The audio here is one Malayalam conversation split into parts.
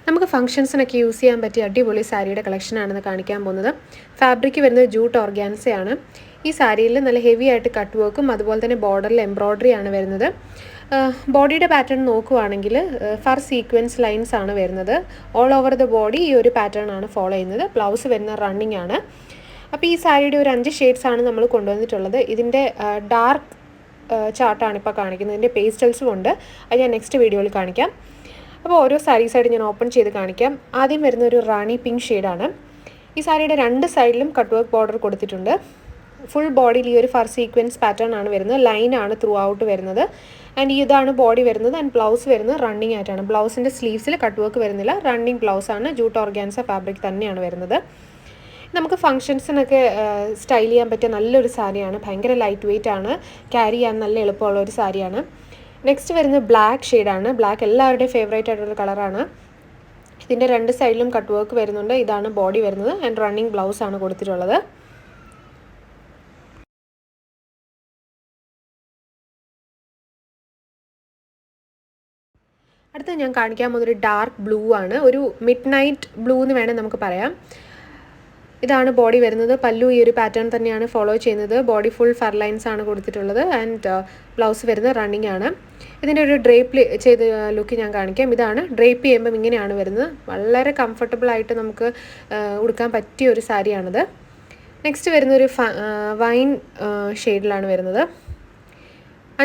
നമുക്ക് ഫംഗ്ഷൻസിനൊക്കെ യൂസ് ചെയ്യാൻ പറ്റിയ അടിപൊളി സാരിയുടെ കളക്ഷനാണെന്ന് കാണിക്കാൻ പോകുന്നത്. ഫാബ്രിക് വരുന്നത് ജൂട്ട് ഓർഗാൻസയാണ്. ഈ സാരിയിൽ നല്ല ഹെവി ആയിട്ട് കട്ട് വർക്കും അതുപോലെ തന്നെ ബോർഡറിൽ എംബ്രോയ്ഡറി ആണ് വരുന്നത്. ബോഡിയുടെ പാറ്റേൺ നോക്കുവാണെങ്കിൽ ഫർ സീക്വൻസ് ലൈൻസ് ആണ് വരുന്നത്. ഓൾ ഓവർ ദ ബോഡി ഈ ഒരു പാറ്റേൺ ആണ് ഫോളോ ചെയ്യുന്നത്. ബ്ലൗസ് വരുന്ന റണ്ണിങ് ആണ്. അപ്പോൾ ഈ സാരിയുടെ ഒരു 5 ഷെയ്ഡ്സ് ആണ് നമ്മൾ കൊണ്ടുവന്നിട്ടുള്ളത്. ഇതിൻ്റെ ഡാർക്ക് ചാർട്ടാണ് ഇപ്പോൾ കാണിക്കുന്നത്. ഇതിൻ്റെ പേസ്റ്റൽസും ഉണ്ട്. അത് ഞാൻ നെക്സ്റ്റ് വീഡിയോയിൽ കാണിക്കാം. അപ്പോൾ ഓരോ സാരീസായിട്ട് ഞാൻ ഓപ്പൺ ചെയ്ത് കാണിക്കാം. ആദ്യം വരുന്ന ഒരു റാണി പിങ്ക് ഷെയ്ഡാണ്. ഈ സാരിയുടെ 2 സൈഡിലും കട്ട് വർക്ക് ബോർഡർ കൊടുത്തിട്ടുണ്ട്. ഫുൾ ബോഡിയിൽ ഈ ഒരു ഫർ സീക്വൻസ് പാറ്റേൺ ആണ് വരുന്നത്. ലൈനാണ് ത്രൂ ഔട്ട് വരുന്നത്. ആൻഡ് ഇതാണ് ബോഡി വരുന്നത്. ആൻഡ് ബ്ലൗസ് വരുന്നത് റണ്ണിങ് ആയിട്ടാണ്. ബ്ലൗസിൻ്റെ സ്ലീവ്സിൽ കട്ട് വർക്ക് വരുന്നില്ല. റണ്ണിങ് ബ്ലൗസാണ്. ജൂട്ട് ഓർഗാൻസ ഫാബ്രിക് തന്നെയാണ് വരുന്നത്. നമുക്ക് ഫംഗ്ഷൻസിനൊക്കെ സ്റ്റൈൽ ചെയ്യാൻ പറ്റിയ നല്ലൊരു സാരിയാണ്. ഭയങ്കര ലൈറ്റ് വെയ്റ്റ് ആണ്. ക്യാരി ചെയ്യാൻ നല്ല എളുപ്പമുള്ള ഒരു സാരിയാണ്. നെക്സ്റ്റ് വരുന്നത് ബ്ലാക്ക് ഷെയ്ഡാണ്. ബ്ലാക്ക് എല്ലാവരുടെയും ഫേവറേറ്റ് ആയിട്ടുള്ള കളറാണ്. ഇതിൻ്റെ 2 സൈഡിലും കട്ട് വർക്ക് വരുന്നുണ്ട്. ഇതാണ് ബോഡി വരുന്നത്. ആൻഡ് റണ്ണിങ് ബ്ലൗസ് ആണ് കൊടുത്തിട്ടുള്ളത്. അടുത്ത ഞാൻ കാണിക്കാൻ പോകുന്നൊരു ഡാർക്ക് ബ്ലൂ ആണ്. ഒരു മിഡ് നൈറ്റ് ബ്ലൂ എന്ന് വേണേൽ നമുക്ക് പറയാം. ഇതാണ് ബോഡി വരുന്നത്. പല്ലു ഈ ഒരു പാറ്റേൺ തന്നെയാണ് ഫോളോ ചെയ്യുന്നത്. ബോഡി ഫുൾ ഫർ ലൈൻസ് ആണ് കൊടുത്തിട്ടുള്ളത്. ആൻഡ് ബ്ലൗസ് വരുന്നത് റണ്ണിങ് ആണ്. ഇതിൻ്റെ ഒരു ഡ്രേപ്പ് ചെയ്ത ലുക്ക് ഞാൻ കാണിക്കാം. ഇതാണ് ഡ്രേപ്പ് ചെയ്യുമ്പം ഇങ്ങനെയാണ് വരുന്നത്. വളരെ കംഫർട്ടബിളായിട്ട് നമുക്ക് ഉടുക്കാൻ പറ്റിയ ഒരു സാരിയാണിത്. നെക്സ്റ്റ് വരുന്നൊരു വൈൻ ഷെയ്ഡിലാണ് വരുന്നത്.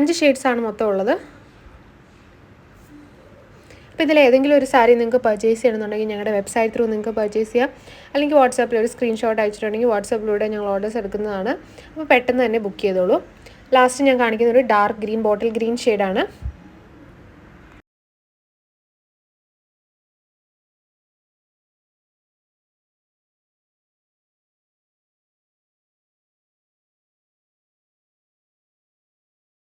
5 ഷെയ്ഡ്സാണ് മൊത്തം ഉള്ളത്. അപ്പോൾ ഇതിൽ ഏതെങ്കിലും ഒരു സാരി നിങ്ങൾക്ക് പർച്ചേസ് ചെയ്യണമെന്നുണ്ടെങ്കിൽ ഞങ്ങളുടെ വെബ്സൈറ്റ് ത്രൂ നിങ്ങൾക്ക് പർച്ചേസ് ചെയ്യാം. അല്ലെങ്കിൽ വാട്സാപ്പിൽ ഒരു സ്ക്രീൻഷോട്ട് അയച്ചിട്ടുണ്ടെങ്കിൽ വാട്സാപ്പിലൂടെ ഞങ്ങൾ ഓർഡേഴ്സ് എടുക്കുന്നതാണ്. അപ്പോൾ പെട്ടെന്ന് തന്നെ ബുക്ക് ചെയ്തോളൂ. ലാസ്റ്റ് ഞാൻ കാണിക്കുന്ന ഒരു ഡാർക്ക് ഗ്രീൻ ബോട്ടിൽ ഗ്രീൻ ഷെയ്ഡാണ്.